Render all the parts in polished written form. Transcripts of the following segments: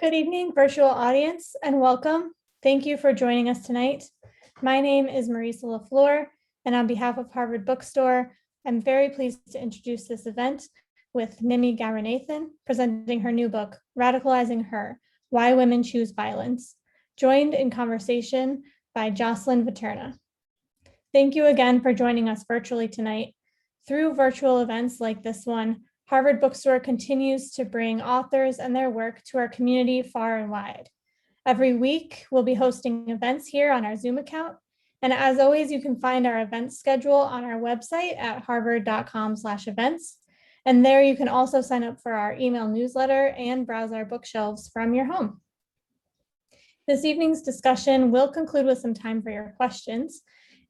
Good evening, virtual audience, and welcome. Thank you for joining us tonight. My name is Marisa LaFleur, and on behalf of Harvard Bookstore, I'm very pleased to introduce this event with Nimmi Gowrinathan, presenting her new book, Radicalizing Her, Why Women Choose Violence, joined in conversation by Jocelyn Viterna. Thank you again for joining us virtually tonight. Through virtual events like this one, Harvard Bookstore continues to bring authors and their work to our community far and wide. Every week, we'll be hosting events here on our Zoom account. And as always, you can find our event schedule on our website at harvard.com/events. And there you can also sign up for our email newsletter and browse our bookshelves from your home. This evening's discussion will conclude with some time for your questions.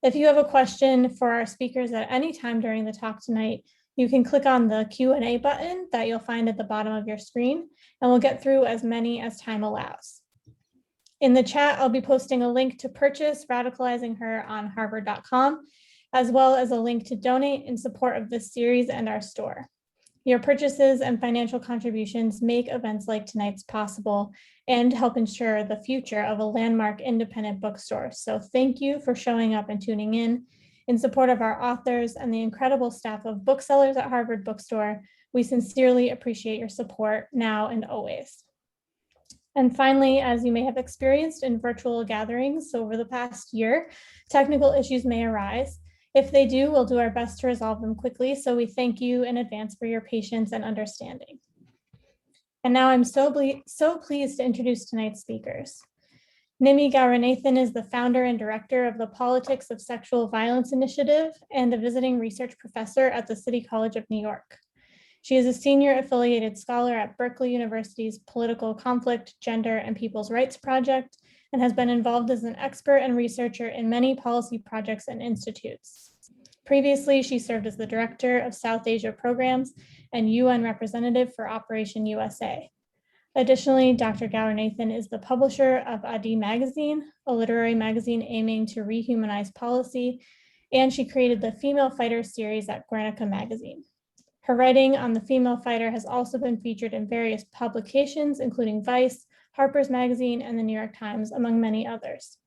If you have a question for our speakers at any time during the talk tonight, you can click on the Q&A button that you'll find at the bottom of your screen, and we'll get through as many as time allows. In the chat, I'll be posting a link to purchase Radicalizing Her on harvard.com, as well as a link to donate in support of this series and our store. Your purchases and financial contributions make events like tonight's possible and help ensure the future of a landmark independent bookstore. So thank you for showing up and tuning in support of our authors and the incredible staff of booksellers at Harvard Bookstore. We sincerely appreciate your support now and always. And finally, as you may have experienced in virtual gatherings over the past year, technical issues may arise. If they do, we'll do our best to resolve them quickly. So we thank you in advance for your patience and understanding. And now I'm so pleased to introduce tonight's speakers. Nimmi Gowrinathan is the founder and director of the Politics of Sexual Violence Initiative and a visiting research professor at the City College of New York. She is a senior affiliated scholar at Berkeley University's Political Conflict, Gender, and People's Rights Project, and has been involved as an expert and researcher in many policy projects and institutes. Previously, she served as the director of South Asia programs and UN representative for Operation USA. Additionally, Dr. Gowrinathan is the publisher of Adi magazine, a literary magazine aiming to rehumanize policy, and she created the Female Fighter series at Guernica magazine. Her writing on the female fighter has also been featured in various publications, including Vice, Harper's Magazine, and the New York Times, among many others.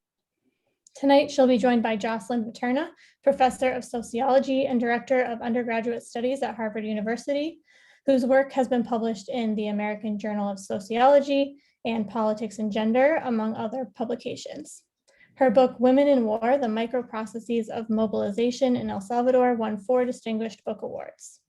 Tonight, she'll be joined by Jocelyn Viterna, professor of sociology and director of undergraduate studies at Harvard University, whose work has been published in the American Journal of Sociology and Politics and Gender, among other publications. Her book, Women in War, The Micro-processes of Mobilization in El Salvador, won 4 distinguished book awards.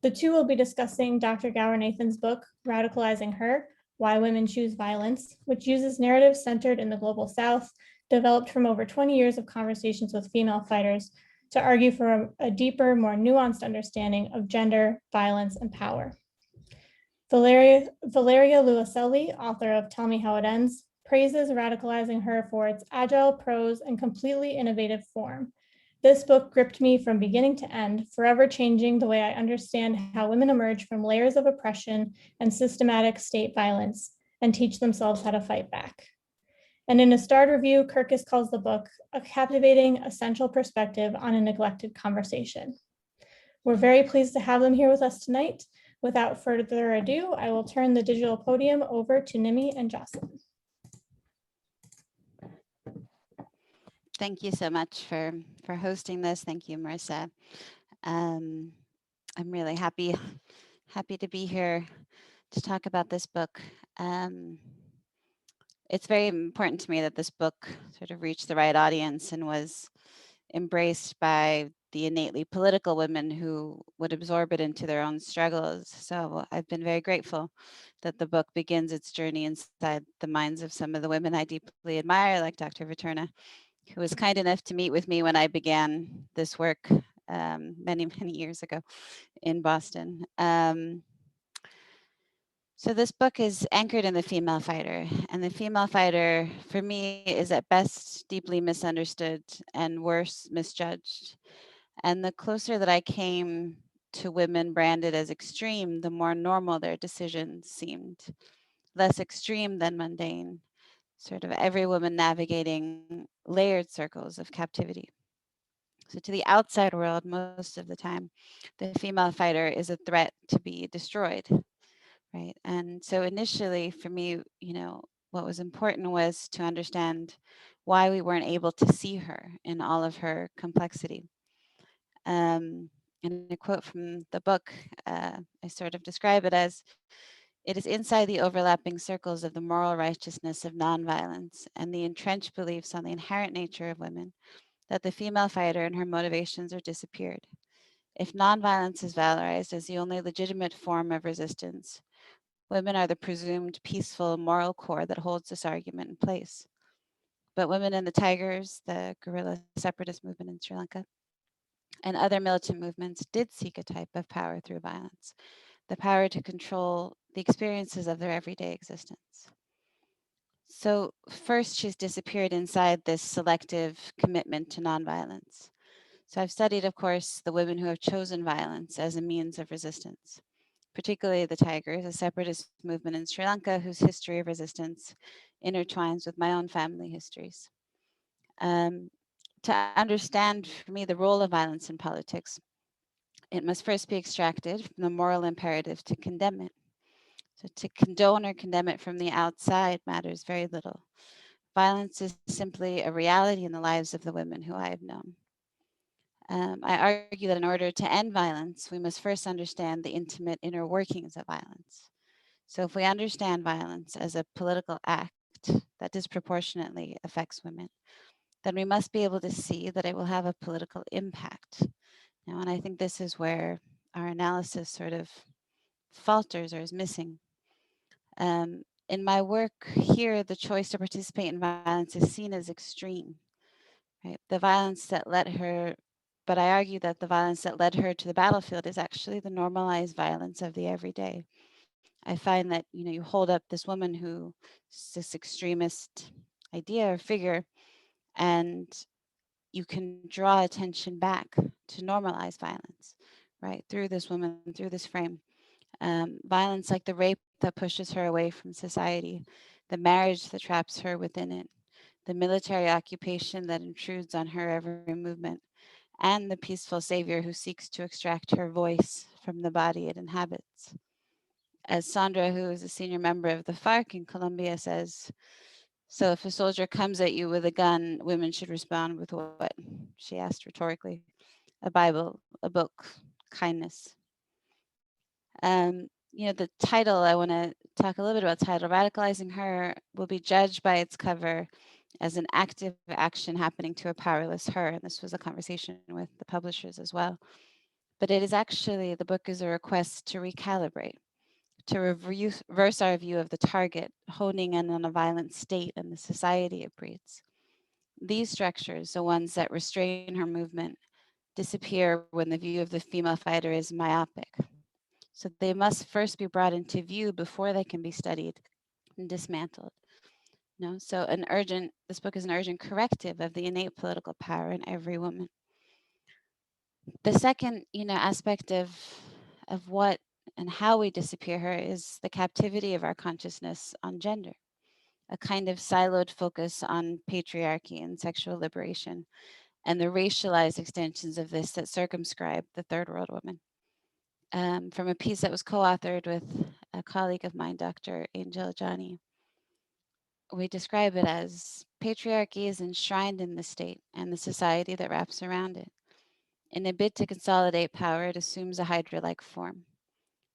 The two will be discussing Dr. Gowrinathan's book, Radicalizing Her, Why Women Choose Violence, which uses narratives centered in the Global South, developed from over 20 years of conversations with female fighters, to argue for a deeper, more nuanced understanding of gender, violence, and power. Valeria Luiselli, author of Tell Me How It Ends, praises Radicalizing Her for its agile prose and completely innovative form. This book gripped me from beginning to end, forever changing the way I understand how women emerge from layers of oppression and systematic state violence and teach themselves how to fight back. And in a starred review, Kirkus calls the book a captivating, essential perspective on a neglected conversation. We're very pleased to have them here with us tonight. Without further ado, I will turn the digital podium over to Nimmi and Jocelyn. Thank you so much for hosting this. Thank you, Marisa. I'm really happy to be here to talk about this book. It's very important to me that this book sort of reached the right audience and was embraced by the innately political women who would absorb it into their own struggles. So I've been very grateful that the book begins its journey inside the minds of some of the women I deeply admire, like Dr. Viterna, who was kind enough to meet with me when I began this work many years ago in Boston. So this book is anchored in the female fighter, and the female fighter, for me, is at best deeply misunderstood and worse, misjudged. And the closer that I came to women branded as extreme, the more normal their decisions seemed, less extreme than mundane, sort of every woman navigating layered circles of captivity. So to the outside world, most of the time, the female fighter is a threat to be destroyed. right? And so initially for me, what was important was to understand why we weren't able to see her in all of her complexity. And a quote from the book, I sort of describe it as, "It is inside the overlapping circles of the moral righteousness of nonviolence and the entrenched beliefs on the inherent nature of women that the female fighter and her motivations are disappeared. If nonviolence is valorized as the only legitimate form of resistance, women are the presumed peaceful moral core that holds this argument in place. But women in the Tigers, the guerrilla separatist movement in Sri Lanka, and other militant movements did seek a type of power through violence, the power to control the experiences of their everyday existence." So first, she's disappeared inside this selective commitment to nonviolence. So I've studied, of course, the women who have chosen violence as a means of resistance, particularly the Tigers, a separatist movement in Sri Lanka whose history of resistance intertwines with my own family histories. Um, to understand, for me, the role of violence in politics, it must first be extracted from the moral imperative to condemn it. So to condone or condemn it from the outside matters very little. Violence is simply a reality in the lives of the women who I have known. I argue that in order to end violence, we must first understand the intimate inner workings of violence. So if we understand violence as a political act that disproportionately affects women, then we must be able to see that it will have a political impact. Now, and I think this is where our analysis sort of falters or is missing. In my work here, the choice to participate in violence is seen as extreme, right? The violence that led her, but I argue that the violence that led her to the battlefield is actually the normalized violence of the everyday. I find that, you hold up this woman who is this extremist idea or figure, and you can draw attention back to normalize violence, right? Through this woman, through this frame. Violence like the rape that pushes her away from society, the marriage that traps her within it, the military occupation that intrudes on her every movement, and the peaceful savior who seeks to extract her voice from the body it inhabits. As Sandra, who is a senior member of the FARC in Colombia, says, "So if a soldier comes at you with a gun, women should respond with what?" She asked rhetorically. "A Bible, a book, kindness." The title, I want to talk a little bit about the title. Radicalizing Her will be judged by its cover as an active action happening to a powerless her. And this was a conversation with the publishers as well. But it is actually, the book is a request to recalibrate, to reverse our view of the target, honing in on a violent state and the society it breeds. These structures, the ones that restrain her movement, disappear when the view of the female fighter is myopic. So they must first be brought into view before they can be studied and dismantled. So this book is an urgent corrective of the innate political power in every woman. The second, aspect of what and how we disappear her is the captivity of our consciousness on gender, a kind of siloed focus on patriarchy and sexual liberation, and the racialized extensions of this that circumscribe the third world woman. From a piece that was co-authored with a colleague of mine, Dr. Angel Johnny, we describe it as patriarchy is enshrined in the state and the society that wraps around it. In a bid to consolidate power, it assumes a hydra-like form.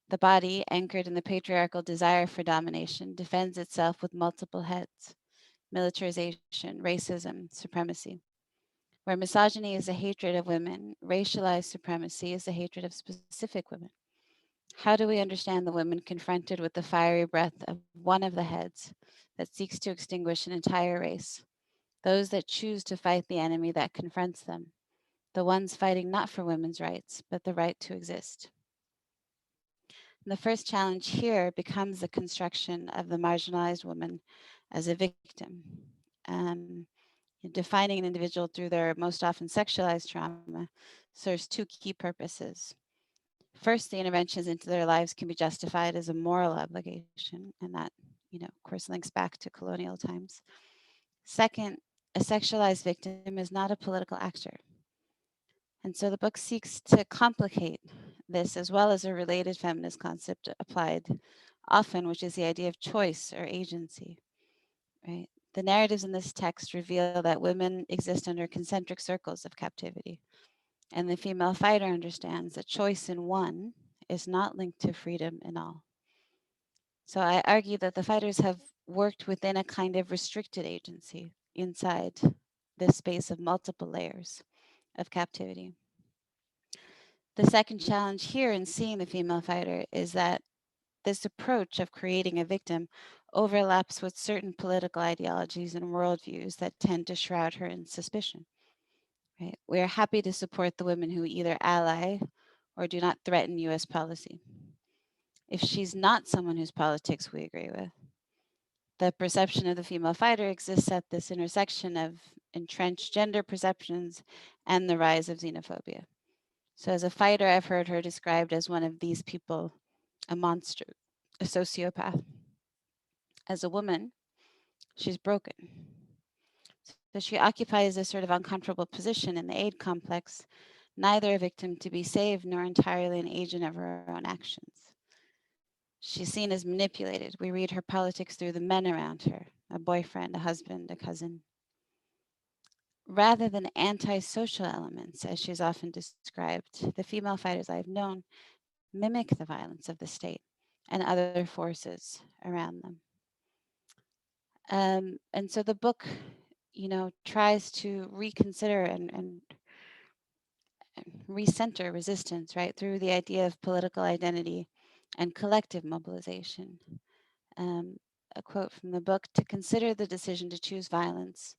The body, anchored in the patriarchal desire for domination, defends itself with multiple heads: militarization, racism, supremacy. Where misogyny is a hatred of women, racialized supremacy is a hatred of specific women. How do we understand the women confronted with the fiery breath of one of the heads that seeks to extinguish an entire race? Those that choose to fight the enemy that confronts them, the ones fighting not for women's rights, but the right to exist. And the first challenge here becomes the construction of the marginalized woman as a victim. Defining an individual through their most often sexualized trauma serves two key purposes. First, the interventions into their lives can be justified as a moral obligation, and that, of course, links back to colonial times. Second, a sexualized victim is not a political actor. And so the book seeks to complicate this, as well as a related feminist concept applied often, which is the idea of choice or agency, right? The narratives in this text reveal that women exist under concentric circles of captivity, and the female fighter understands that choice in one is not linked to freedom in all. So I argue that the fighters have worked within a kind of restricted agency inside this space of multiple layers of captivity. The second challenge here in seeing the female fighter is that this approach of creating a victim overlaps with certain political ideologies and worldviews that tend to shroud her in suspicion. Right? We are happy to support the women who either ally or do not threaten US policy. If she's not someone whose politics we agree with, the perception of the female fighter exists at this intersection of entrenched gender perceptions and the rise of xenophobia. So, as a fighter, I've heard her described as one of these people, a monster, a sociopath. As a woman, she's broken. So, she occupies a sort of uncomfortable position in the aid complex, neither a victim to be saved nor entirely an agent of her own actions. She's seen as manipulated. We read her politics through the men around her, a boyfriend, a husband, a cousin, rather than antisocial elements, as she's often described. The female fighters I've known mimic the violence of the state and other forces around them. And so the book, tries to reconsider and recenter resistance, right, through the idea of political identity and collective mobilization. A quote from the book: to consider the decision to choose violence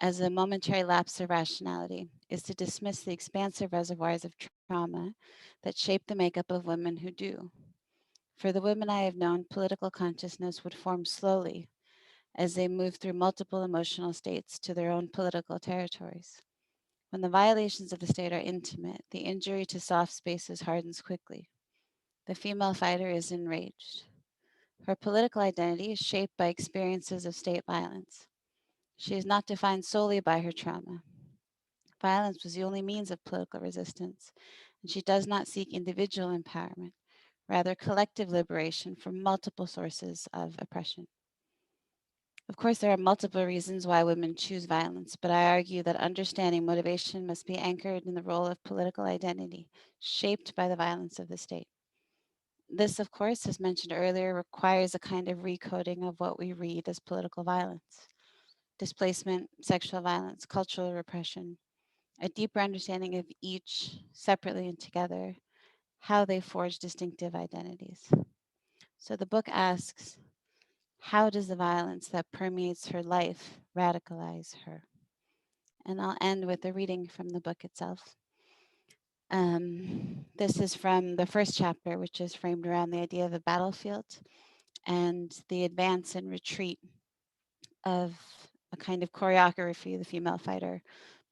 as a momentary lapse of rationality is to dismiss the expansive reservoirs of trauma that shape the makeup of women who do. For the women I have known, political consciousness would form slowly as they move through multiple emotional states to their own political territories. When the violations of the state are intimate, the injury to soft spaces hardens quickly. The female fighter is enraged. Her political identity is shaped by experiences of state violence. She is not defined solely by her trauma. Violence was the only means of political resistance, and she does not seek individual empowerment, rather collective liberation from multiple sources of oppression. Of course, there are multiple reasons why women choose violence, but I argue that understanding motivation must be anchored in the role of political identity, shaped by the violence of the state. This, of course, as mentioned earlier, requires a kind of recoding of what we read as political violence: displacement, sexual violence, cultural repression, a deeper understanding of each separately and together, how they forge distinctive identities. So the book asks, how does the violence that permeates her life radicalize her? And I'll end with a reading from the book itself. This is from the first chapter, which is framed around the idea of a battlefield and the advance and retreat of a kind of choreography the female fighter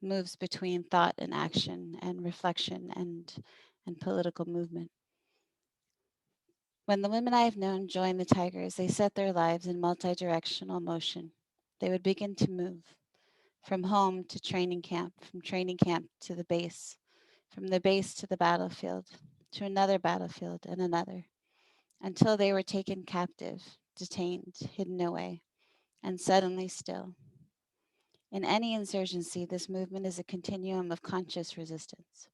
moves between thought and action and reflection and political movement. When the women I have known joined the Tigers, they set their lives in multi-directional motion. They would begin to move from home to training camp, from training camp to the base, from the base to the battlefield, to another battlefield and another, until they were taken captive, detained, hidden away, and suddenly still. In any insurgency, this movement is a continuum of conscious resistance.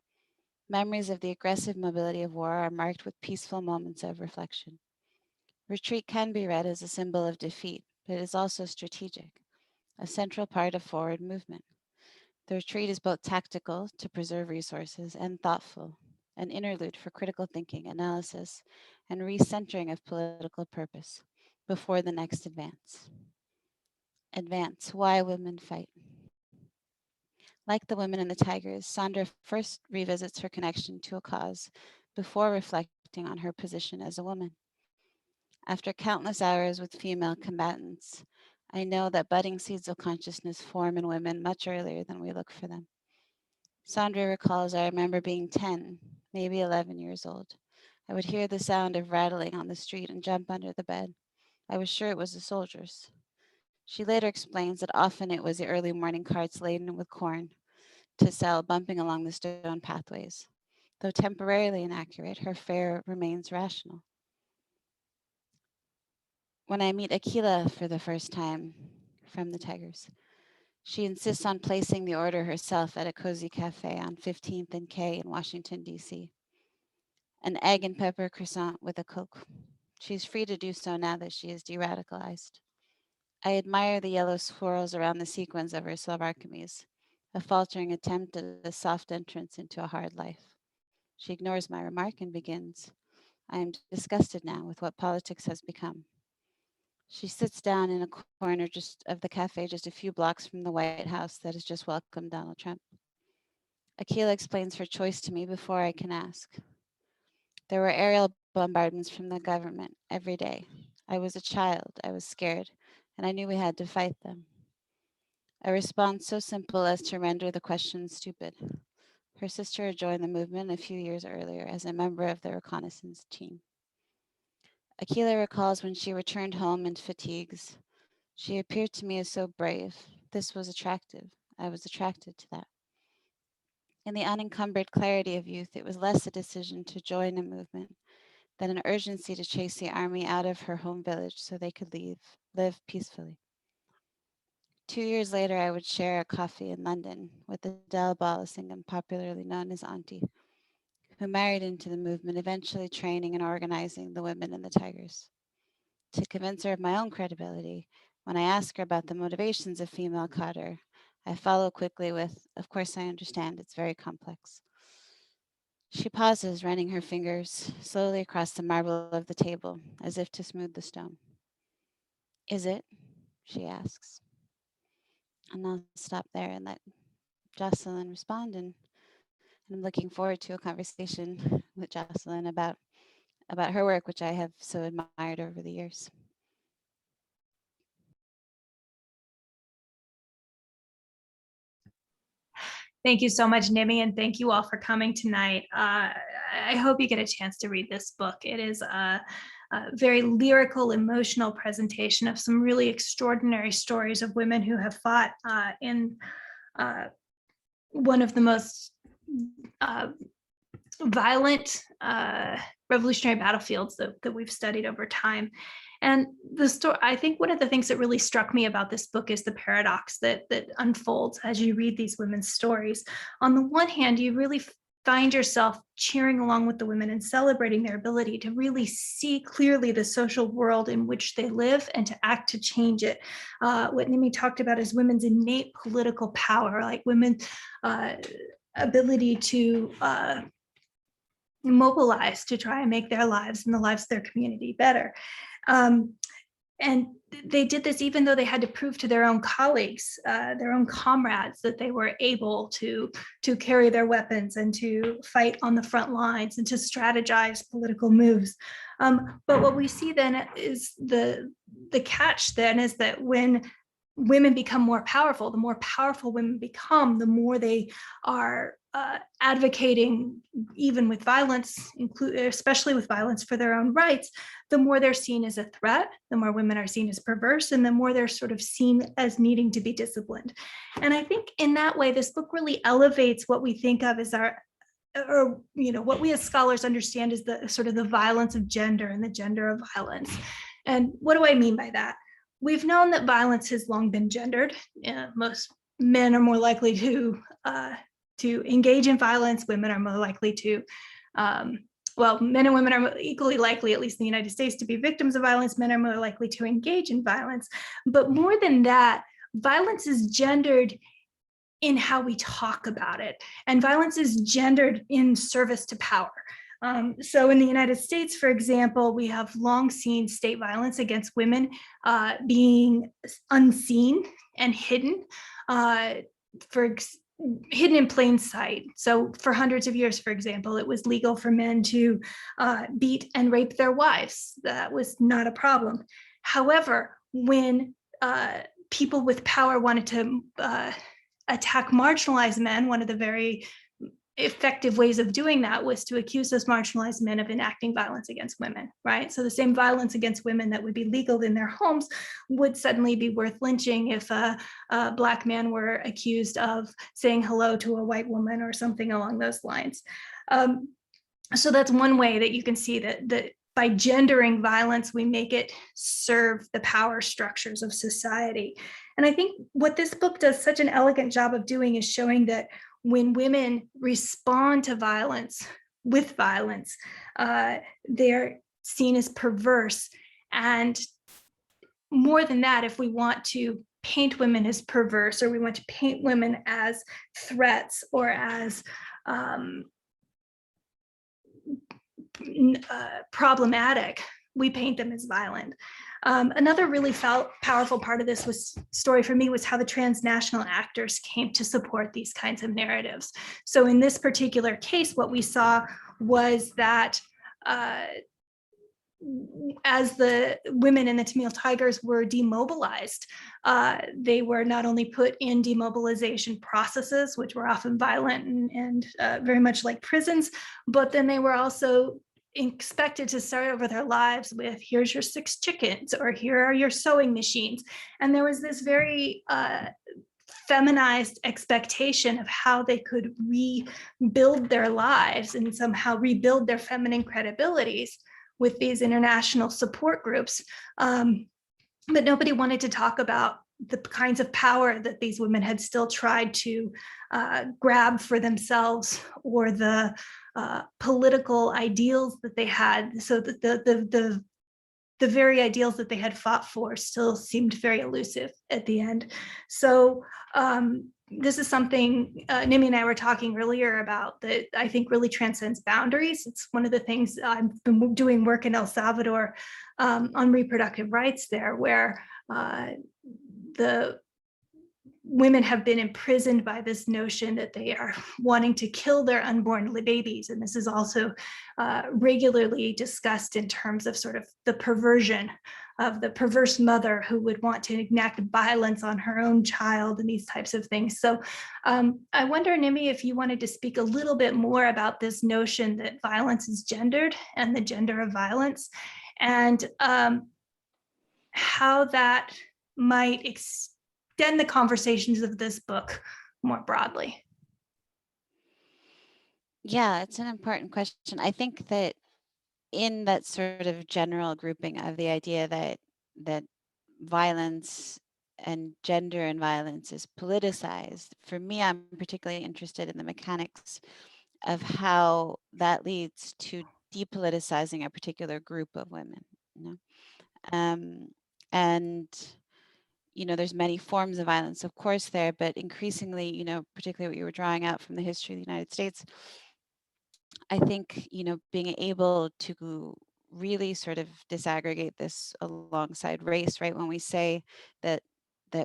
Memories of the aggressive mobility of war are marked with peaceful moments of reflection. Retreat can be read as a symbol of defeat, but it is also strategic, a central part of forward movement. The retreat is both tactical, to preserve resources, and thoughtful, an interlude for critical thinking, analysis, and recentering of political purpose before the next advance. Advance, why women fight. Like the women in the Tigers, Sandra first revisits her connection to a cause before reflecting on her position as a woman. After countless hours with female combatants, I know that budding seeds of consciousness form in women much earlier than we look for them. Sandra recalls, I remember being 10, maybe 11 years old. I would hear the sound of rattling on the street and jump under the bed. I was sure it was the soldiers. She later explains that often it was the early morning carts laden with corn to sell bumping along the stone pathways. Though temporarily inaccurate, her fare remains rational. when I meet Akilah for the first time from the Tigers. She insists on placing the order herself at a cozy cafe on 15th and K in Washington, D.C. An egg and pepper croissant with a Coke. She's free to do so now that she is de-radicalized. I admire the yellow swirls around the sequins of her Salvador, a faltering attempt at a soft entrance into a hard life. She ignores my remark and begins, I am disgusted now with what politics has become. She sits down in a corner just of the cafe just a few blocks from the White House that has just welcomed Donald Trump. Akilah explains her choice to me before I can ask. There were aerial bombardments from the government every day. I was a child, I was scared, and I knew we had to fight them. A response so simple as to render the question stupid. Her sister had joined the movement a few years earlier as a member of the reconnaissance team. Akilah recalls when she returned home in fatigues. She appeared to me as so brave. This was attractive. I was attracted to that. In the unencumbered clarity of youth, it was less a decision to join a movement than an urgency to chase the army out of her home village so they could live peacefully. 2 years later, I would share a coffee in London with Adele Balasingham, popularly known as Auntie, who married into the movement, eventually training and organizing the women in the Tigers. To convince her of my own credibility, when I ask her about the motivations of female cadre, I follow quickly with, of course I understand, it's very complex. She pauses, running her fingers slowly across the marble of the table, as if to smooth the stone. Is it? She asks. And I'll stop there and let Jocelyn respond. And I'm looking forward to a conversation with Jocelyn about her work, which I have so admired over the years. Thank you so much, Nimmi, and thank you all for coming tonight. I hope you get a chance to read this book. It is a very lyrical, emotional presentation of some really extraordinary stories of women who have fought in one of the most violent revolutionary battlefields that we've studied over time. And the story, I think one of the things that really struck me about this book is the paradox that unfolds as you read these women's stories. On the one hand, you really find yourself cheering along with the women and celebrating their ability to really see clearly the social world in which they live and to act to change it. What Nimmi talked about is women's innate political power, like women's ability to mobilize to try and make their lives and the lives of their community better. And they did this even though they had to prove to their own colleagues, their own comrades, that they were able to carry their weapons and to fight on the front lines and to strategize political moves. But what we see then is the catch then is that when women become more powerful, the more powerful women become, the more they are advocating, even with violence, especially with violence for their own rights, the more they're seen as a threat, the more women are seen as perverse, and the more they're sort of seen as needing to be disciplined. And I think in that way, this book really elevates what we think of as or what we as scholars understand is the sort of the violence of gender and the gender of violence. And what do I mean by that? We've known that violence has long been gendered. Most men are more likely to engage in violence. Women are more likely to, men and women are equally likely, at least in the United States, to be victims of violence. Men are more likely to engage in violence. But more than that, violence is gendered in how we talk about it. And violence is gendered in service to power. So in the United States, for example, we have long seen state violence against women being unseen and hidden, hidden in plain sight. So for hundreds of years, for example, it was legal for men to beat and rape their wives. That was not a problem. However, when people with power wanted to attack marginalized men, one of the very effective ways of doing that was to accuse those marginalized men of enacting violence against women, right? So the same violence against women that would be legal in their homes would suddenly be worth lynching if a Black man were accused of saying hello to a white woman or something along those lines. So that's one way that you can see that by gendering violence, we make it serve the power structures of society. And I think what this book does such an elegant job of doing is showing that when women respond to violence with violence, they're seen as perverse. And more than that, if we want to paint women as perverse, or we want to paint women as threats or as problematic, we paint them as violent. Another really powerful part of this story for me was how the transnational actors came to support these kinds of narratives. So in this particular case, what we saw was that as the women in the Tamil Tigers were demobilized, they were not only put in demobilization processes, which were often violent and very much like prisons, but then they were also expected to start over their lives with, here's your 6 chickens, or here are your sewing machines. And there was this very feminized expectation of how they could rebuild their lives and somehow rebuild their feminine credibilities with these international support groups. But nobody wanted to talk about the kinds of power that these women had still tried to grab for themselves, or the political ideals that they had. So that the very ideals that they had fought for still seemed very elusive at the end. So this is something Nimmi and I were talking earlier about that I think really transcends boundaries. It's one of the things I've been doing work in El Salvador on reproductive rights there, where the women have been imprisoned by this notion that they are wanting to kill their unborn babies. And this is also regularly discussed in terms of sort of the perversion of the perverse mother who would want to enact violence on her own child and these types of things. So I wonder, Nimmi, if you wanted to speak a little bit more about this notion that violence is gendered and the gender of violence, and how that might extend the conversations of this book more broadly. Yeah, it's an important question. I think that in that sort of general grouping of the idea that violence and gender and violence is politicized, for me, I'm particularly interested in the mechanics of how that leads to depoliticizing a particular group of women. And there's many forms of violence, of course, there, but increasingly, particularly what you were drawing out from the history of the United States, I think, being able to really sort of disaggregate this alongside race, right? When we say that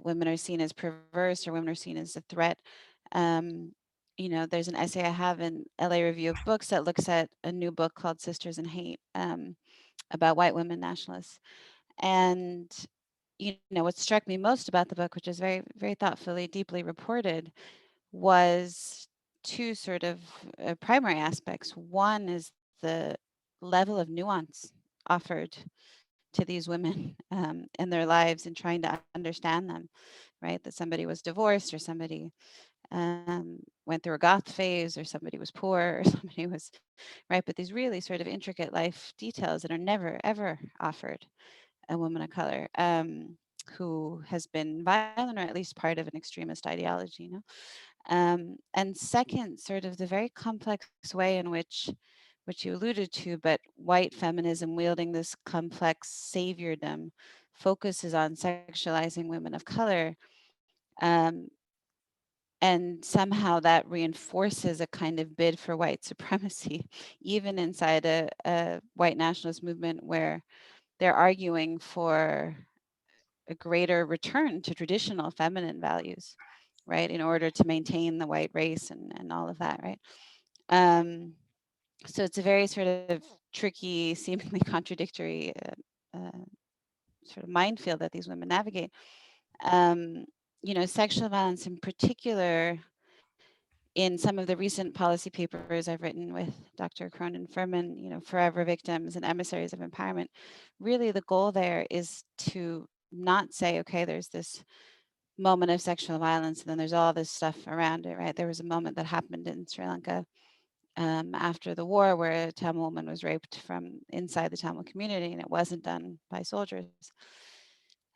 women are seen as perverse or women are seen as a threat, there's an essay I have in LA Review of Books that looks at a new book called Sisters in Hate, about white women nationalists. And what struck me most about the book, which is very, very thoughtfully, deeply reported, was 2 sort of primary aspects. One is the level of nuance offered to these women in their lives and trying to understand them, right? That somebody was divorced, or somebody went through a goth phase, or somebody was poor, or somebody was, right? But these really sort of intricate life details that are never, ever offered a woman of color who has been violent, or at least part of an extremist ideology, and second, sort of the very complex way in which you alluded to, but white feminism wielding this complex saviordom focuses on sexualizing women of color, and somehow that reinforces a kind of bid for white supremacy, even inside a white nationalist movement where they're arguing for a greater return to traditional feminine values, right, in order to maintain the white race and all of that, right? So it's a very sort of tricky, seemingly contradictory sort of minefield that these women navigate. Sexual violence in particular, in some of the recent policy papers I've written with Dr. Cronin Furman, Forever Victims and Emissaries of Empowerment, really the goal there is to not say, okay, there's this moment of sexual violence and then there's all this stuff around it, right? There was a moment that happened in Sri Lanka after the war, where a Tamil woman was raped from inside the Tamil community, and it wasn't done by soldiers.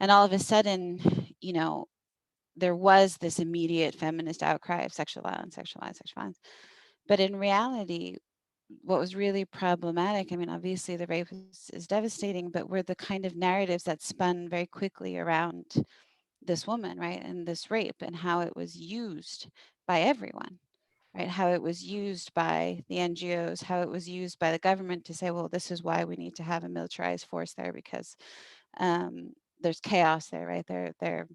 And all of a sudden, you know, there was this immediate feminist outcry of sexual violence, sexual violence, sexual violence. But in reality, what was really problematic, I mean, obviously the rape is devastating, but were the kind of narratives that spun very quickly around this woman, right? And this rape, and how it was used by everyone, right? How it was used by the NGOs, how it was used by the government to say, well, this is why we need to have a militarized force there, because there's chaos there, right? They're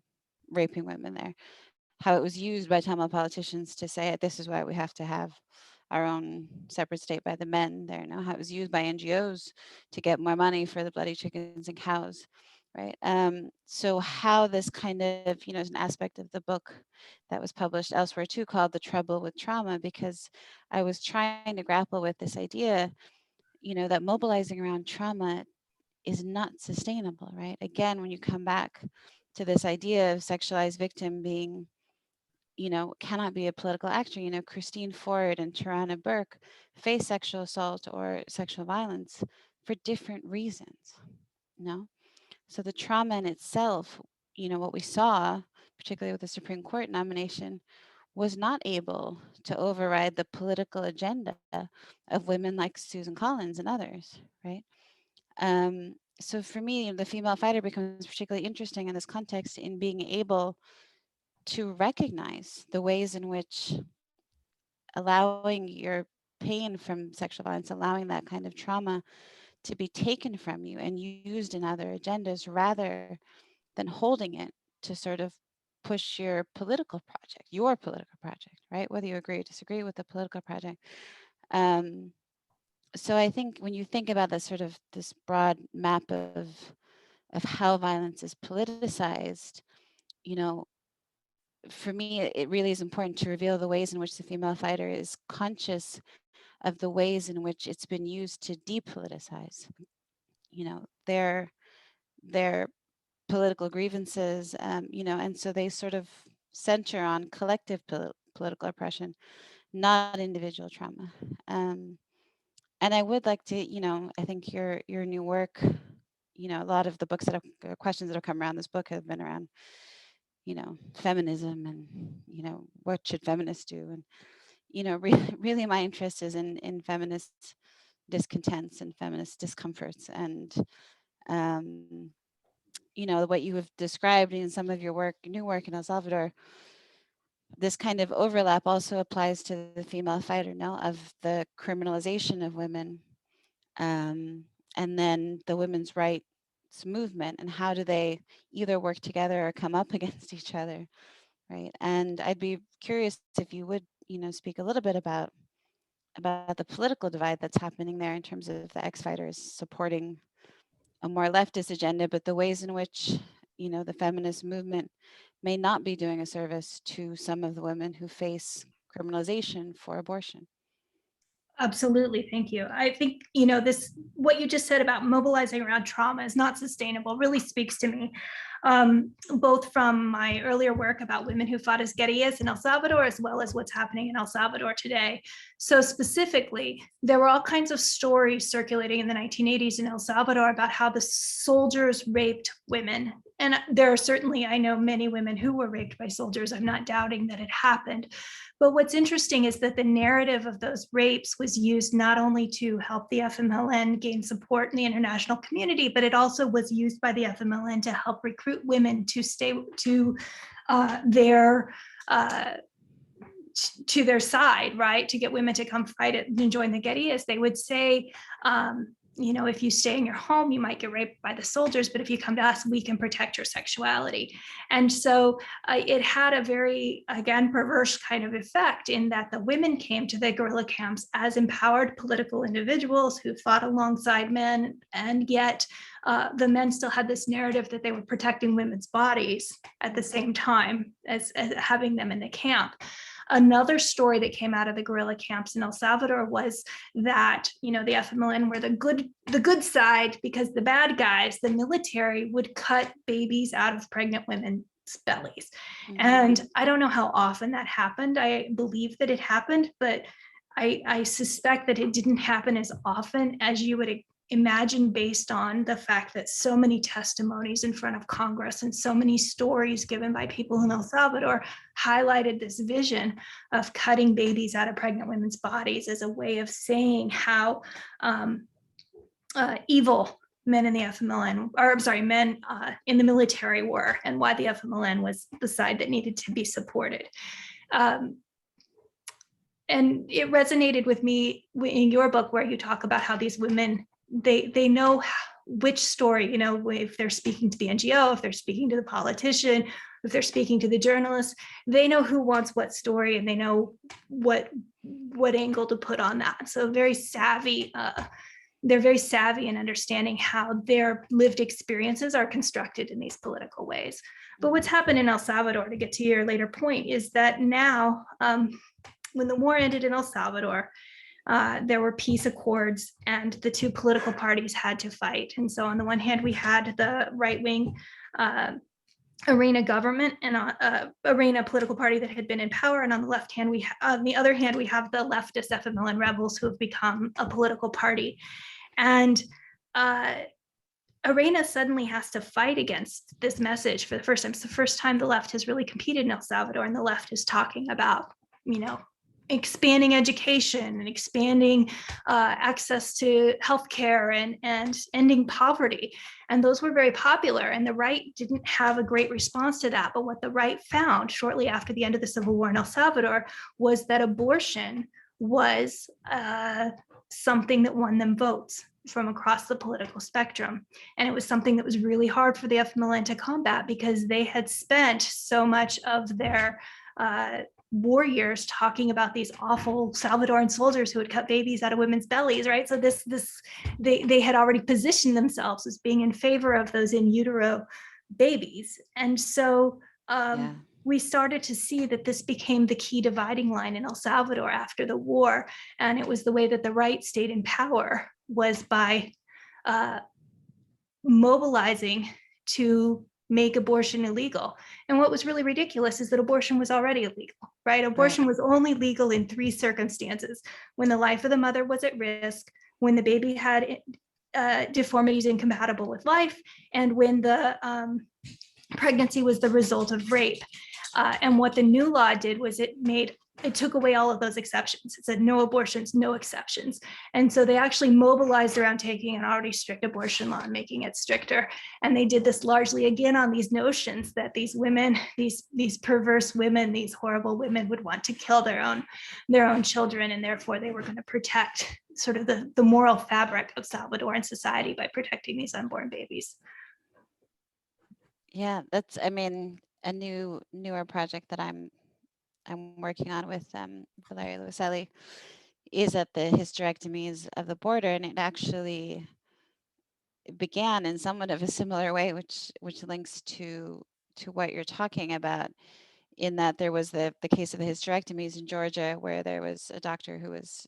raping women there. How it was used by Tamil politicians to say, this is why we have to have our own separate state by the men there. Now, how it was used by NGOs to get more money for the bloody chickens and cows, right? So how this kind of, you know, is an aspect of the book that was published elsewhere too, called The Trouble with Trauma, because I was trying to grapple with this idea, you know, that mobilizing around trauma is not sustainable, right? Again, when you come back to this idea of sexualized victim being, you know, cannot be a political actor. You know, Christine Ford and Tarana Burke face sexual assault or sexual violence for different reasons, you know? So the trauma in itself, you know, what we saw, particularly with the Supreme Court nomination, was not able to override the political agenda of women like Susan Collins and others, right? So for me, the female fighter becomes particularly interesting in this context in being able to recognize the ways in which allowing your pain from sexual violence, allowing that kind of trauma to be taken from you and used in other agendas rather than holding it to sort of push your political project, right? Whether you agree or disagree with the political project. So I think when you think about this sort of this broad map of how violence is politicized, you know, for me, it really is important to reveal the ways in which the female fighter is conscious of the ways in which it's been used to depoliticize, you know, their political grievances, you know, and so they sort of center on collective political oppression, not individual trauma. And I would like to, you know, I think your new work, you know, a lot of the books that have questions that have come around this book have been around, you know, feminism and, you know, what should feminists do? And, you know, really my interest is in feminist discontents and feminist discomforts. And, you know, what you have described in some of your work, new work in El Salvador, this kind of overlap also applies to the female fighter, no, of the criminalization of women, and then the women's rights movement, and how do they either work together or come up against each other, right? And I'd be curious if you would, you know, speak a little bit about the political divide that's happening there in terms of the ex-fighters supporting a more leftist agenda, but the ways in which, you know, the feminist movement may not be doing a service to some of the women who face criminalization for abortion. Absolutely, thank you. I think, you know, this, what you just said about mobilizing around trauma is not sustainable, really speaks to me, both from my earlier work about women who fought as guerrillas in El Salvador, as well as what's happening in El Salvador today. So specifically, there were all kinds of stories circulating in the 1980s in El Salvador about how the soldiers raped women. And there are certainly, I know many women who were raped by soldiers. I'm not doubting that it happened. But what's interesting is that the narrative of those rapes was used not only to help the FMLN gain support in the international community, but it also was used by the FMLN to help recruit women to stay to their side, right? To get women to come fight it and join the guerrillas. They would say, you know, if you stay in your home, you might get raped by the soldiers, but if you come to us, we can protect your sexuality. And so it had a very, again, perverse kind of effect in that the women came to the guerrilla camps as empowered political individuals who fought alongside men, and yet the men still had this narrative that they were protecting women's bodies at the same time as having them in the camp. Another story that came out of the guerrilla camps in El Salvador was that, you know, the FMLN were the good side, because the bad guys, the military, would cut babies out of pregnant women's bellies. Mm-hmm. And I don't know how often that happened. I believe that it happened, but I suspect that it didn't happen as often as you would imagine, based on the fact that so many testimonies in front of Congress and so many stories given by people in El Salvador highlighted this vision of cutting babies out of pregnant women's bodies as a way of saying how evil men in the FMLN, or I'm sorry, men in the military were, and why the FMLN was the side that needed to be supported. And it resonated with me in your book, where you talk about how these women, they know which story, you know, if they're speaking to the NGO, if they're speaking to the politician, if they're speaking to the journalist, they know who wants what story, and they know what angle to put on that. So very savvy. They're very savvy in understanding how their lived experiences are constructed in these political ways. But what's happened in El Salvador, to get to your later point, is that now, when the war ended in El Salvador, there were peace accords, and the two political parties had to fight. And so on the one hand, we had the right-wing Arena government and Arena political party that had been in power, and on the left hand, on the other hand, we have the leftist FMLN rebels who have become a political party. And Arena suddenly has to fight against this message for the first time. It's the first time the left has really competed in El Salvador, and the left is talking about, you know, expanding education and expanding access to healthcare and ending poverty. And those were very popular, and the right didn't have a great response to that. But what the right found shortly after the end of the Civil War in El Salvador was that abortion was something that won them votes from across the political spectrum. And it was something that was really hard for the FMLN to combat, because they had spent so much of their war years talking about these awful Salvadoran soldiers who had cut babies out of women's bellies, right? So they had already positioned themselves as being in favor of those in utero babies. And so we started to see that this became the key dividing line in El Salvador after the war. And it was the way that the right stayed in power, was by mobilizing to make abortion illegal. And what was really ridiculous is that abortion was already illegal, right? Abortion was only legal in 3 circumstances: when the life of the mother was at risk, when the baby had deformities incompatible with life, and when the pregnancy was the result of rape. And what the new law did was it took away all of those exceptions. It said no abortions, no exceptions. And so they actually mobilized around taking an already strict abortion law and making it stricter. And they did this largely, again, on these notions that these women, these perverse women, these horrible women would want to kill their own children, and therefore they were going to protect sort of the moral fabric of Salvadoran society by protecting these unborn babies. Yeah, that's, I mean, a newer project that I'm working on with Valeria Luiselli is at the hysterectomies of the border, and it actually began in somewhat of a similar way, which links to what you're talking about, in that there was the case of the hysterectomies in Georgia, where there was a doctor who was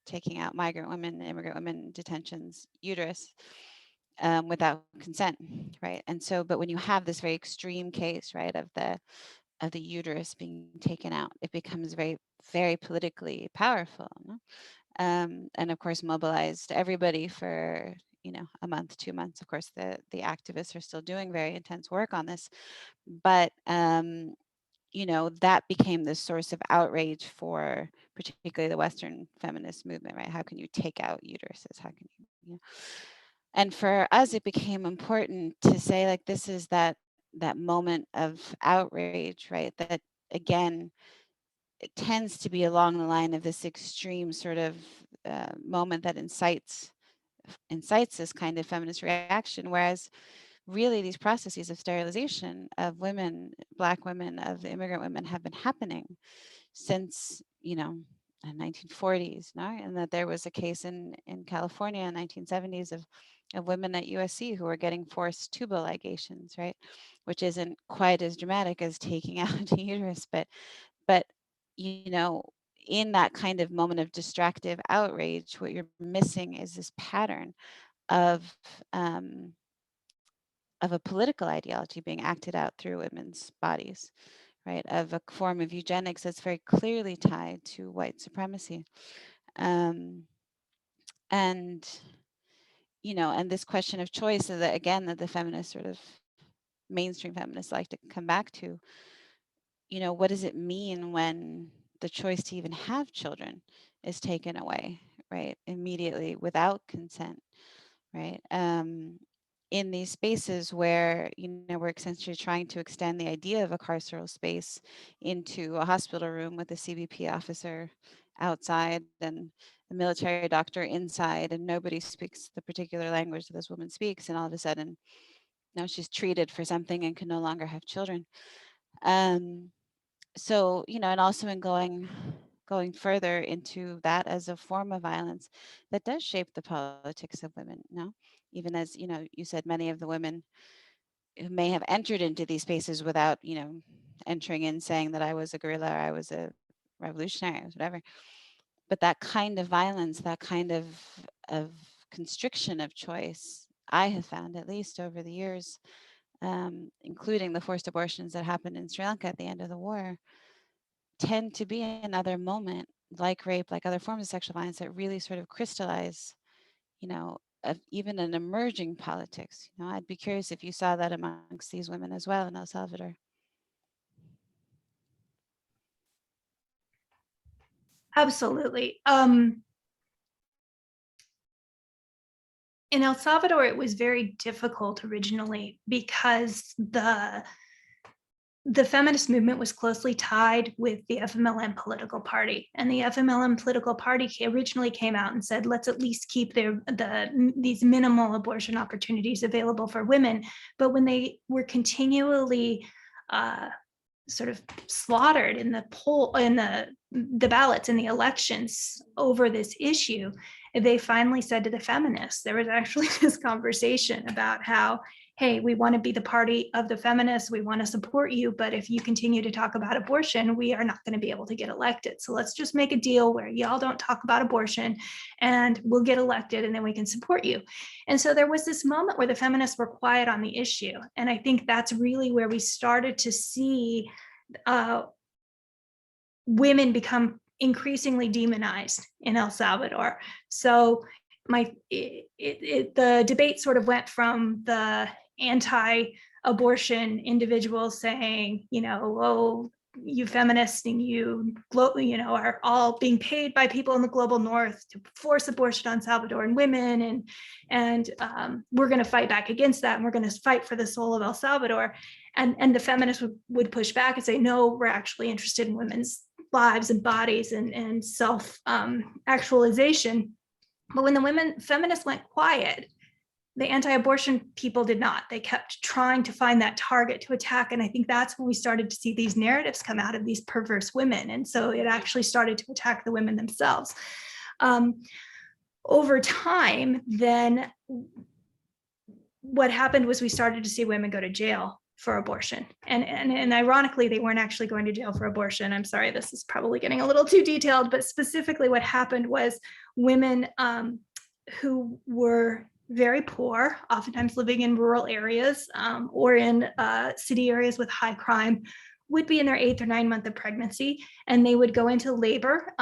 taking out migrant women, immigrant women, detention's uterus without consent, right? And so, but when you have this very extreme case, right, of the uterus being taken out, it becomes very, very politically powerful, no? And of course mobilized everybody for, you know, a month, 2 months. Of course, the activists are still doing very intense work on this, but you know, that became the source of outrage for particularly the Western feminist movement, right? How can you take out uteruses? How can you know? And for us, it became important to say, like, this is that moment of outrage, right? That, again, it tends to be along the line of this extreme sort of moment that incites this kind of feminist reaction, whereas really these processes of sterilization of women, Black women, of immigrant women, have been happening since, you know, the 1940s, no? And that there was a case in California in the 1970s of women at USC who were getting forced tubal ligations, right? Which isn't quite as dramatic as taking out a uterus, but you know, in that kind of moment of distractive outrage, what you're missing is this pattern of a political ideology being acted out through women's bodies, right, of a form of eugenics that's very clearly tied to white supremacy. And, you know, and this question of choice that, again, that the feminists sort of mainstream feminists like to come back to, you know, what does it mean when the choice to even have children is taken away, right, immediately without consent, right? In these spaces where, you know, we're essentially trying to extend the idea of a carceral space into a hospital room with a CBP officer outside and a military doctor inside, and nobody speaks the particular language that this woman speaks, and all of a sudden, now she's treated for something and can no longer have children. So, you know, and also in going further into that as a form of violence that does shape the politics of women, no? Even as, you know, you said many of the women who may have entered into these spaces without, you know, entering in saying that I was a guerrilla or I was a revolutionary or whatever. But that kind of violence, that kind of constriction of choice, I have found, at least over the years, including the forced abortions that happened in Sri Lanka at the end of the war, tend to be another moment, like rape, like other forms of sexual violence, that really sort of crystallize, you know, of even an emerging politics. You know, I'd be curious if you saw that amongst these women as well in El Salvador. Absolutely. In El Salvador, it was very difficult originally because the feminist movement was closely tied with the FMLN political party. And the FMLN political party originally came out and said, let's at least keep these minimal abortion opportunities available for women. But when they were continually sort of slaughtered in the ballots in the elections over this issue, they finally said to the feminists, there was actually this conversation about how, hey, we want to be the party of the feminists, we want to support you, but if you continue to talk about abortion, we are not going to be able to get elected. So let's just make a deal where y'all don't talk about abortion and we'll get elected and then we can support you. And so there was this moment where the feminists were quiet on the issue. And I think that's really where we started to see women become increasingly demonized in El Salvador. So the debate sort of went from the anti-abortion individuals saying, you know, oh, you feminists and you know, are all being paid by people in the global north to force abortion on Salvadoran women, and we're going to fight back against that, and we're going to fight for the soul of El Salvador. And the feminists would push back and say, no, we're actually interested in women's lives and bodies and self actualization. But when the feminists went quiet, the anti-abortion people did not. They kept trying to find that target to attack. And I think that's when we started to see these narratives come out of these perverse women. And so it actually started to attack the women themselves. Over time, then what happened was we started to see women go to jail for abortion. And ironically, they weren't actually going to jail for abortion. I'm sorry, this is probably getting a little too detailed, but specifically what happened was women who were very poor, oftentimes living in rural areas or in city areas with high crime, would be in their 8th or 9th month of pregnancy, and they would go into labor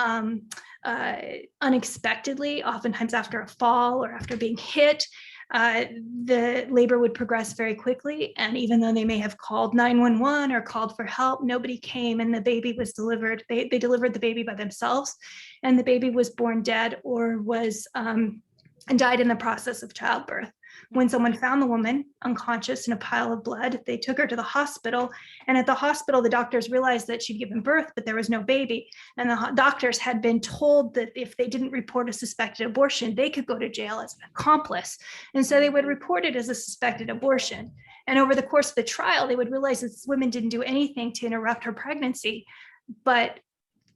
unexpectedly, oftentimes after a fall or after being hit. The labor would progress very quickly, and even though they may have called 911 or called for help, nobody came, and the baby was delivered. They delivered the baby by themselves, and the baby was born dead or was and died in the process of childbirth. When someone found the woman unconscious in a pile of blood, they took her to the hospital. And at the hospital, the doctors realized that she'd given birth, but there was no baby. And the doctors had been told that if they didn't report a suspected abortion, they could go to jail as an accomplice. And so they would report it as a suspected abortion. And over the course of the trial, they would realize that this woman didn't do anything to interrupt her pregnancy. But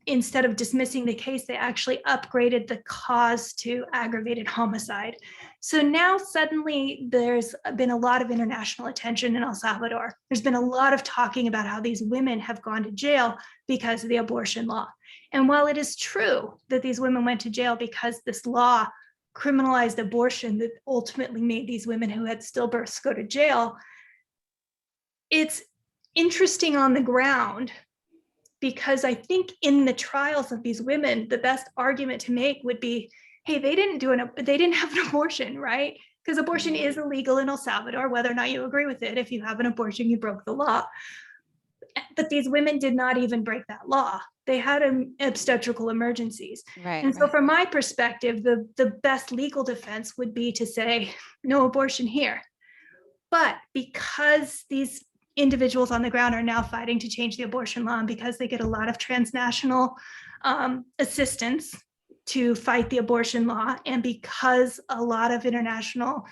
instead of dismissing the case, they actually upgraded the cause to aggravated homicide. So now suddenly there's been a lot of international attention in El Salvador. There's been a lot of talking about how these women have gone to jail because of the abortion law. And while it is true that these women went to jail because this law criminalized abortion that ultimately made these women who had stillbirths go to jail, it's interesting on the ground, because I think in the trials of these women, the best argument to make would be, hey, they didn't have an abortion, right? Because abortion is illegal in El Salvador, whether or not you agree with it. If you have an abortion, you broke the law. But these women did not even break that law. They had obstetrical emergencies. Right. And so from my perspective, the best legal defense would be to say, no abortion here. But because these individuals on the ground are now fighting to change the abortion law, and because they get a lot of transnational assistance to fight the abortion law, and because a lot of international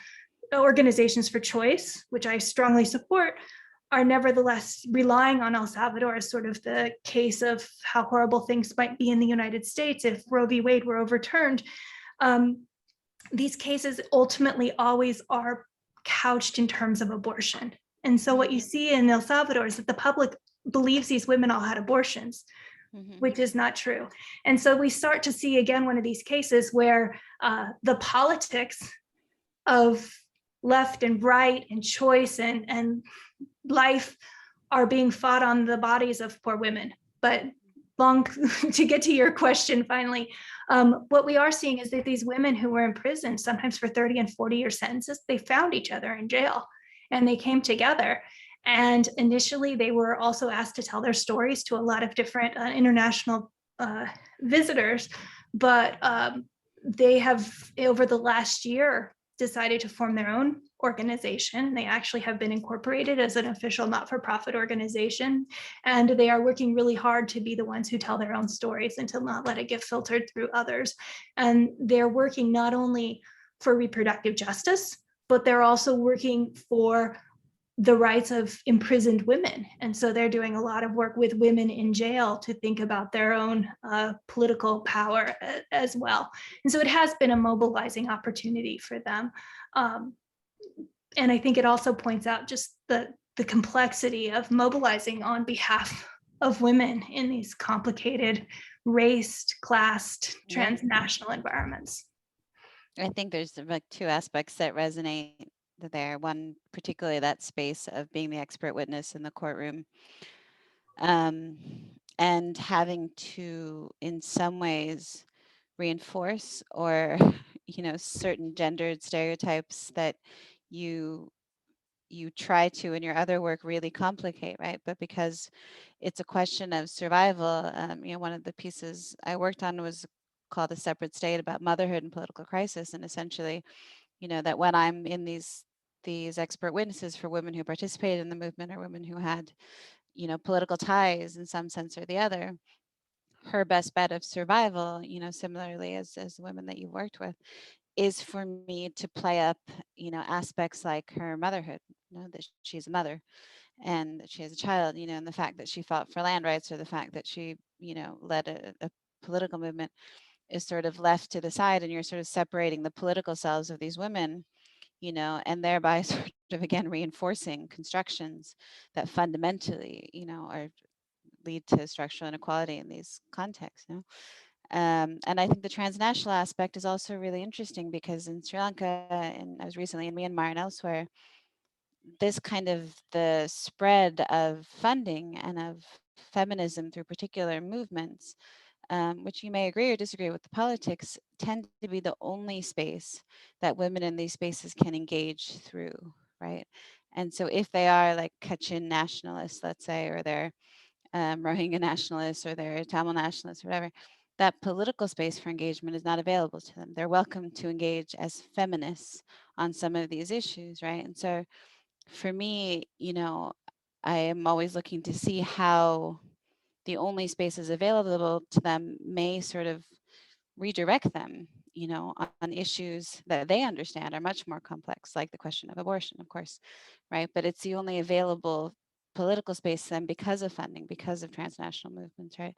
organizations for choice, which I strongly support, are nevertheless relying on El Salvador as sort of the case of how horrible things might be in the United States if Roe v. Wade were overturned. These cases ultimately always are couched in terms of abortion. And so what you see in El Salvador is that the public believes these women all had abortions, which is not true. And so we start to see again one of these cases where the politics of left and right and choice and life are being fought on the bodies of poor women. But to get to your question finally, what we are seeing is that these women who were in prison, sometimes for 30 and 40-year sentences, they found each other in jail and they came together. And initially they were also asked to tell their stories to a lot of different international visitors, but they have over the last year decided to form their own organization. They actually have been incorporated as an official not-for-profit organization, and they are working really hard to be the ones who tell their own stories and to not let it get filtered through others. And they're working not only for reproductive justice, but they're also working for the rights of imprisoned women. And so they're doing a lot of work with women in jail to think about their own political power as well. And so it has been a mobilizing opportunity for them. And I think it also points out just the complexity of mobilizing on behalf of women in these complicated, raced, classed, transnational environments. I think there's like two aspects that resonate there. One, particularly that space of being the expert witness in the courtroom, and having to, in some ways, reinforce or, certain gendered stereotypes that you try to in your other work really complicate, right? But because it's a question of survival, one of the pieces I worked on was called A Separate State, about motherhood and political crisis, and essentially, that when I'm in these expert witnesses for women who participated in the movement or women who had, political ties in some sense or the other, her best bet of survival, similarly as the women that you've worked with, is for me to play up, aspects like her motherhood, that she's a mother and that she has a child, and the fact that she fought for land rights, or the fact that she, led a political movement, is sort of left to the side, and you're sort of separating the political selves of these women, and thereby sort of again reinforcing constructions that fundamentally, are lead to structural inequality in these contexts. And I think the transnational aspect is also really interesting, because in Sri Lanka, and I was recently in Myanmar and elsewhere, this kind of the spread of funding and of feminism through particular movements, which you may agree or disagree with the politics, tend to be the only space that women in these spaces can engage through, right? And so if they are like Kachin nationalists, let's say, or they're Rohingya nationalists, or they're Tamil nationalists, or whatever, that political space for engagement is not available to them. They're welcome to engage as feminists on some of these issues, right? And so for me, I am always looking to see how the only spaces available to them may sort of redirect them, on issues that they understand are much more complex, like the question of abortion, of course, right? But it's the only available political space then because of funding, because of transnational movements, right?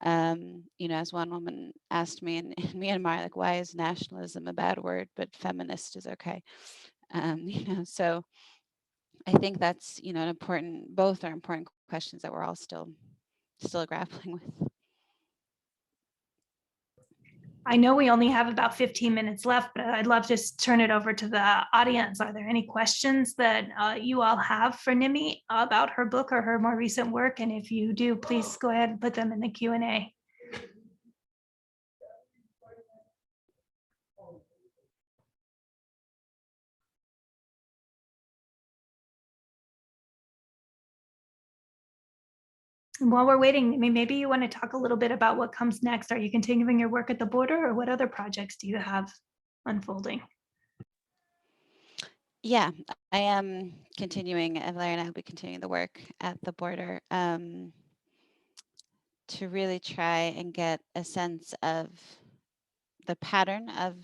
As one woman asked me in Myanmar, like, why is nationalism a bad word, but feminist is okay? So I think that's, both are important questions that we're all still grappling with. I know we only have about 15 minutes left, but I'd love to turn it over to the audience. Are there any questions that you all have for Nimmi about her book or her more recent work? And if you do, please go ahead and put them in the Q&A. And while we're waiting, maybe you want to talk a little bit about what comes next. Are you continuing your work at the border, or what other projects do you have unfolding? Yeah, I am continuing, Valeria and I will be continuing the work at the border to really try and get a sense of the pattern of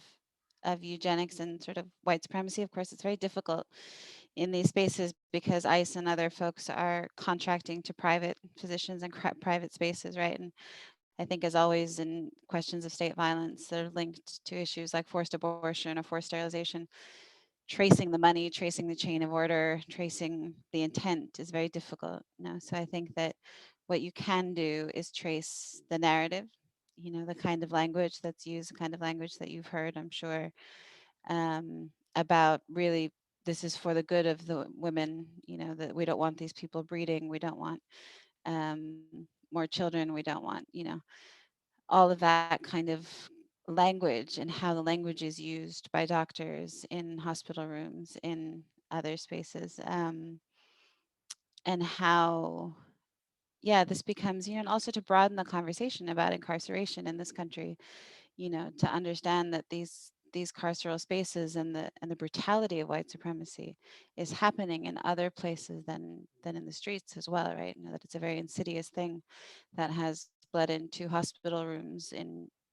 eugenics and sort of white supremacy. Of course, it's very difficult in these spaces because ICE and other folks are contracting to private physicians and private spaces, right? And I think, as always, in questions of state violence that are linked to issues like forced abortion or forced sterilization, tracing the money, tracing the chain of order, tracing the intent is very difficult. So I think that what you can do is trace the narrative, the kind of language that's used, the kind of language that you've heard, I'm sure, about really this is for the good of the women, that we don't want these people breeding, we don't want more children, we don't want, all of that kind of language, and how the language is used by doctors in hospital rooms, in other spaces, and how, this becomes, and also to broaden the conversation about incarceration in this country, to understand that these carceral spaces and the brutality of white supremacy is happening in other places than in the streets as well, right? That it's a very insidious thing that has bled into hospital rooms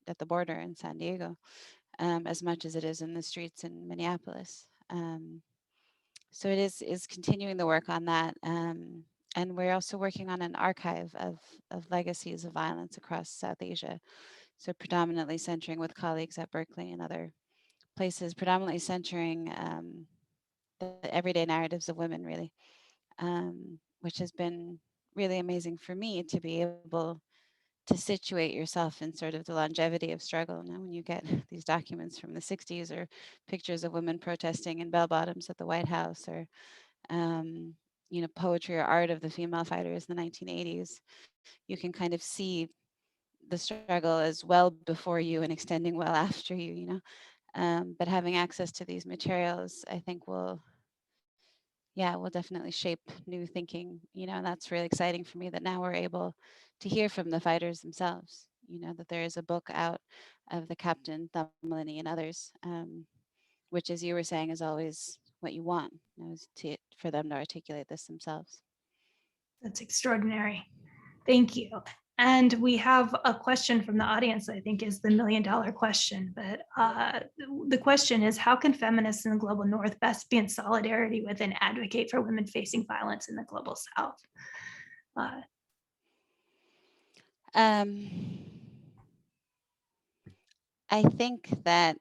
at the border in San Diego, as much as it is in the streets in Minneapolis. So it is continuing the work on that. And we're also working on an archive of legacies of violence across South Asia. So predominantly centering with colleagues at Berkeley and other places, predominantly centering the everyday narratives of women, really, which has been really amazing for me to be able to situate yourself in sort of the longevity of struggle. Now, when you get these documents from the 60s or pictures of women protesting in bell bottoms at the White House, or poetry or art of the female fighters in the 1980s, you can kind of see the struggle as well before you and extending well after you, but having access to these materials, I think will definitely shape new thinking, and that's really exciting for me, that now we're able to hear from the fighters themselves, that there is a book out of the Captain, Thumbelini, and others, which, as you were saying, is always what you want, is for them to articulate this themselves. That's extraordinary. Thank you. And we have a question from the audience, I think is the $1 million question. But the question is, how can feminists in the global North best be in solidarity with and advocate for women facing violence in the global South? I think that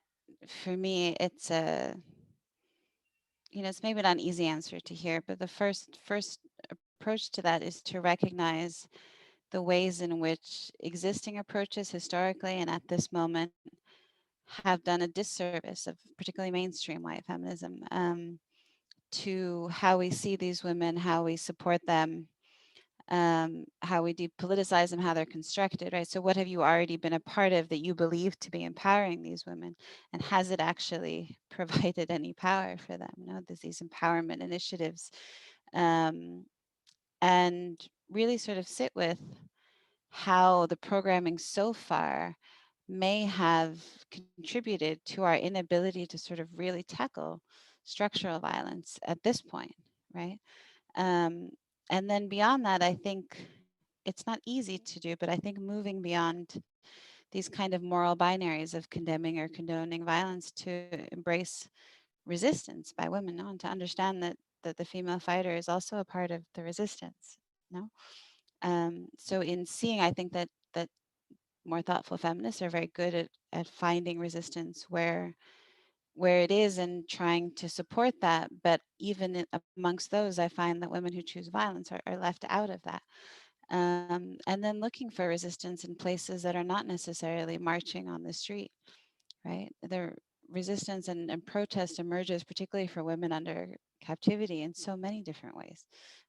for me, it's it's maybe not an easy answer to hear, but the first approach to that is to recognize the ways in which existing approaches historically and at this moment have done a disservice of particularly mainstream white feminism to how we see these women, how we support them, how we depoliticize them, how they're constructed, right? So what have you already been a part of that you believe to be empowering these women? And has it actually provided any power for them? There's these empowerment initiatives, and really sort of sit with how the programming so far may have contributed to our inability to sort of really tackle structural violence at this point, right? And then beyond that, I think it's not easy to do, but I think moving beyond these kind of moral binaries of condemning or condoning violence to embrace resistance by women, and to understand that the female fighter is also a part of the resistance. So in seeing, I think that more thoughtful feminists are very good at finding resistance where it is and trying to support that. But even amongst those, I find that women who choose violence are left out of that. And then looking for resistance in places that are not necessarily marching on the street, right? The resistance and protest emerges particularly for women under captivity in so many different ways,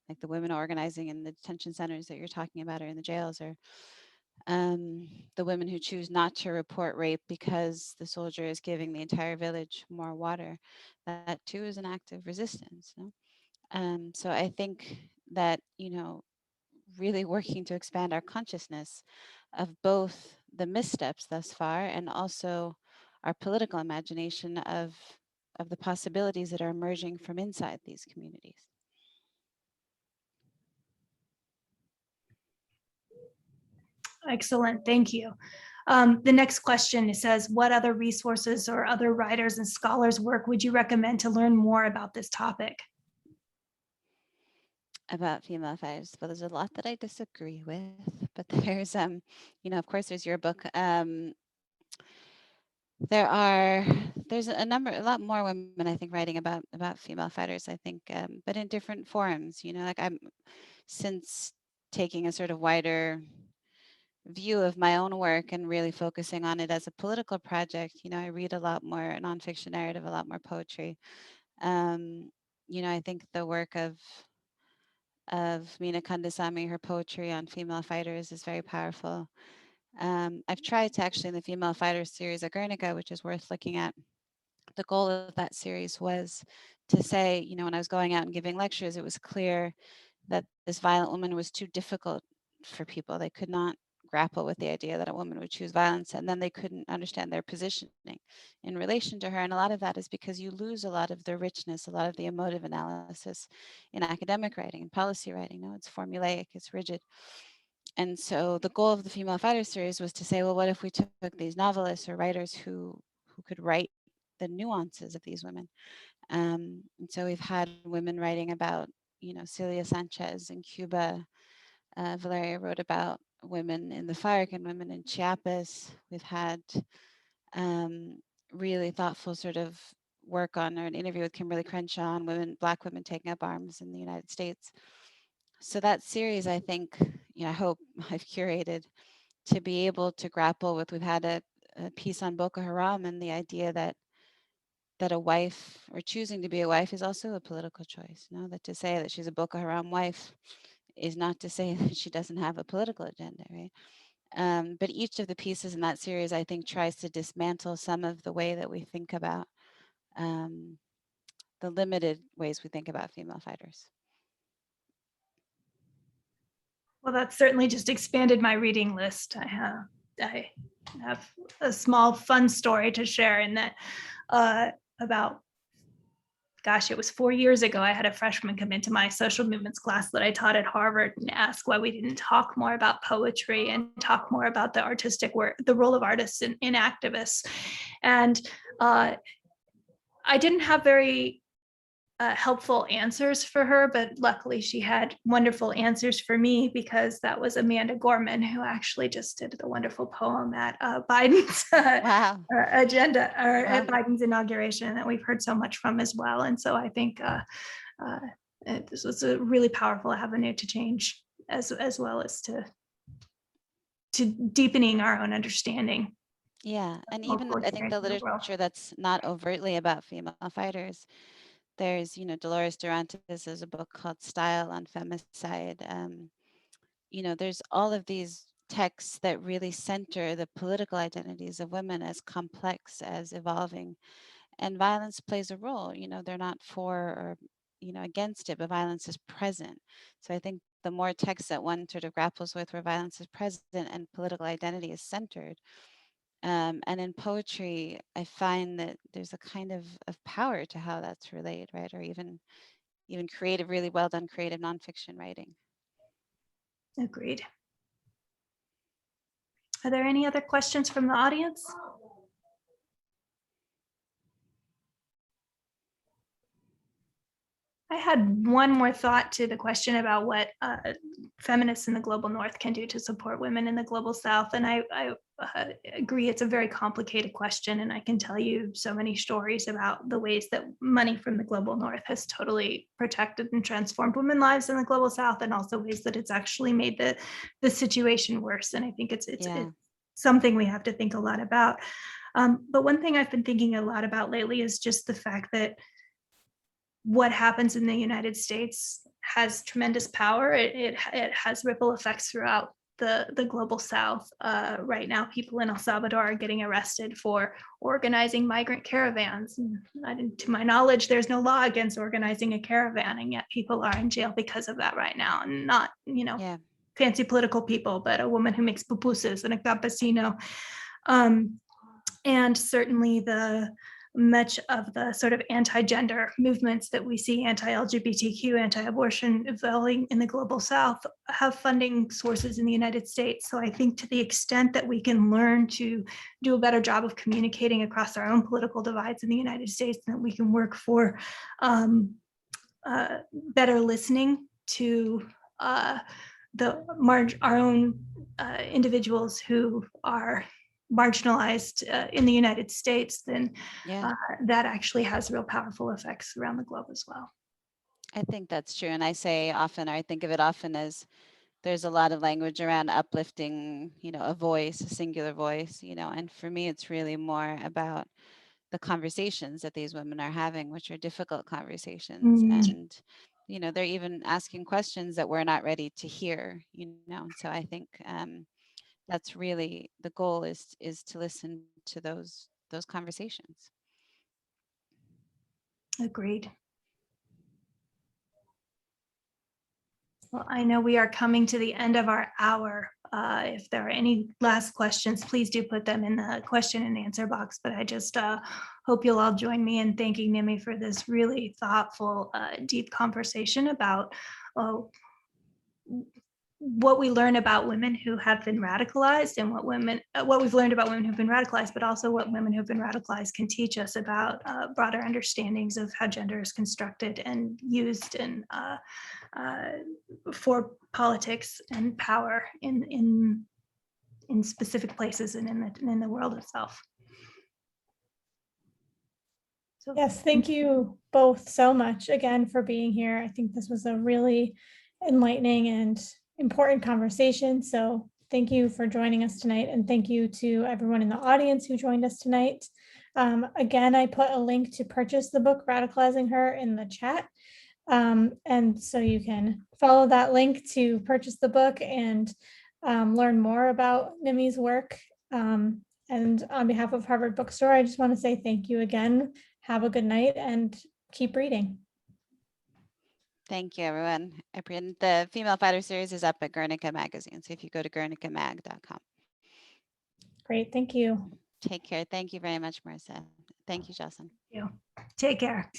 like the women organizing in the detention centers that you're talking about, or in the jails, or the women who choose not to report rape because the soldier is giving the entire village more water. That too is an act of resistance. No? So I think that, really working to expand our consciousness of both the missteps thus far and also our political imagination of the possibilities that are emerging from inside these communities. Excellent, thank you. The next question says, what other resources or other writers and scholars' work would you recommend to learn more about this topic? About female fighters, well, there's a lot that I disagree with, but there's, of course, there's your book. There's a lot more women, I think, writing about female fighters, I think, but in different forms, like since taking a sort of wider view of my own work and really focusing on it as a political project, I read a lot more nonfiction narrative, a lot more poetry. I think the work of Mina Kandasamy, her poetry on female fighters is very powerful. I've tried to actually, in the Female Fighters series of Guernica, which is worth looking at, the goal of that series was to say, when I was going out and giving lectures, it was clear that this violent woman was too difficult for people. They could not grapple with the idea that a woman would choose violence, and then they couldn't understand their positioning in relation to her. And a lot of that is because you lose a lot of the richness, a lot of the emotive analysis in academic writing and policy writing. No, it's formulaic, it's rigid. And so the goal of the Female Fighter series was to say, well, what if we took these novelists or writers who could write the nuances of these women? And so we've had women writing about, Celia Sanchez in Cuba. Valeria wrote about women in the FARC and women in Chiapas. We've had really thoughtful sort of work on, or an interview with Kimberly Crenshaw on Black women taking up arms in the United States. So that series, I think, I hope I've curated to be able to grapple with. We've had a piece on Boko Haram and the idea that a wife, or choosing to be a wife, is also a political choice. That to say that she's a Boko Haram wife is not to say that she doesn't have a political agenda, right? But each of the pieces in that series, I think, tries to dismantle some of the way that we think about the limited ways we think about female fighters. Well, that certainly just expanded my reading list. I have a small fun story to share in that about, gosh, it was 4 years ago, I had a freshman come into my social movements class that I taught at Harvard and ask why we didn't talk more about poetry and talk more about the artistic work, the role of artists in activists. And I didn't have very helpful answers for her, but luckily she had wonderful answers for me, because that was Amanda Gorman, who actually just did the wonderful poem at Biden's agenda, or at Biden's inauguration, that we've heard so much from as well. And so I think this was a really powerful avenue to change, as well as to deepening our own understanding. Yeah, and even I think the literature that's not overtly about female fighters, there's, Dolores Durantes has a book called Style on Femicide. There's all of these texts that really center the political identities of women as complex, as evolving, and violence plays a role. They're not for or against it, but violence is present. So I think the more texts that one sort of grapples with where violence is present and political identity is centered, and in poetry, I find that there's a kind of power to how that's relayed, right? Or even creative, really well done creative nonfiction writing. Agreed. Are there any other questions from the audience? I had one more thought to the question about what feminists in the global north can do to support women in the global south. And I agree, it's a very complicated question. And I can tell you so many stories about the ways that money from the global north has totally protected and transformed women's lives in the global south, and also ways that it's actually made the situation worse. And I think it's something we have to think a lot about. But one thing I've been thinking a lot about lately is just the fact that what happens in the United States has tremendous power. It has ripple effects throughout the global south. Right now, people in El Salvador are getting arrested for organizing migrant caravans. And to my knowledge, there's no law against organizing a caravan, and yet people are in jail because of that right now. And not, fancy political people, but a woman who makes pupusas and a campesino. And certainly much of the sort of anti-gender movements that we see, anti-LGBTQ, anti-abortion, evolving in the global south, have funding sources in the United States. So I think to the extent that we can learn to do a better job of communicating across our own political divides in the United States, that we can work for better listening to our own individuals who are marginalized in the United States, then that actually has real powerful effects around the globe as well. I think that's true. And I say often, or I think of it often as there's a lot of language around uplifting, a voice, a singular voice, and for me, it's really more about the conversations that these women are having, which are difficult conversations. And, they're even asking questions that we're not ready to hear, and so I think that's really the goal, is to listen to those conversations. Agreed. Well, I know we are coming to the end of our hour. If there are any last questions, please do put them in the question and answer box. But I just hope you'll all join me in thanking Nimmi for this really thoughtful, deep conversation about what we learn about women who have been radicalized, and what we've learned about women who've been radicalized, but also what women who've been radicalized can teach us about broader understandings of how gender is constructed and used in for politics and power in specific places and in the world itself. So, yes, thank you both so much again for being here. I think this was a really enlightening and important conversation. So thank you for joining us tonight, and thank you to everyone in the audience who joined us tonight. Again, I put a link to purchase the book Radicalizing Her in the chat. And so you can follow that link to purchase the book and learn more about Nimmi's work. And on behalf of Harvard Bookstore, I just want to say thank you again. Have a good night and keep reading. Thank you, everyone. The Female Fighter series is up at Guernica Magazine. So if you go to guernicamag.com. Great, thank you. Take care. Thank you very much, Marissa. Thank you, Jocelyn. Thank you. Take care.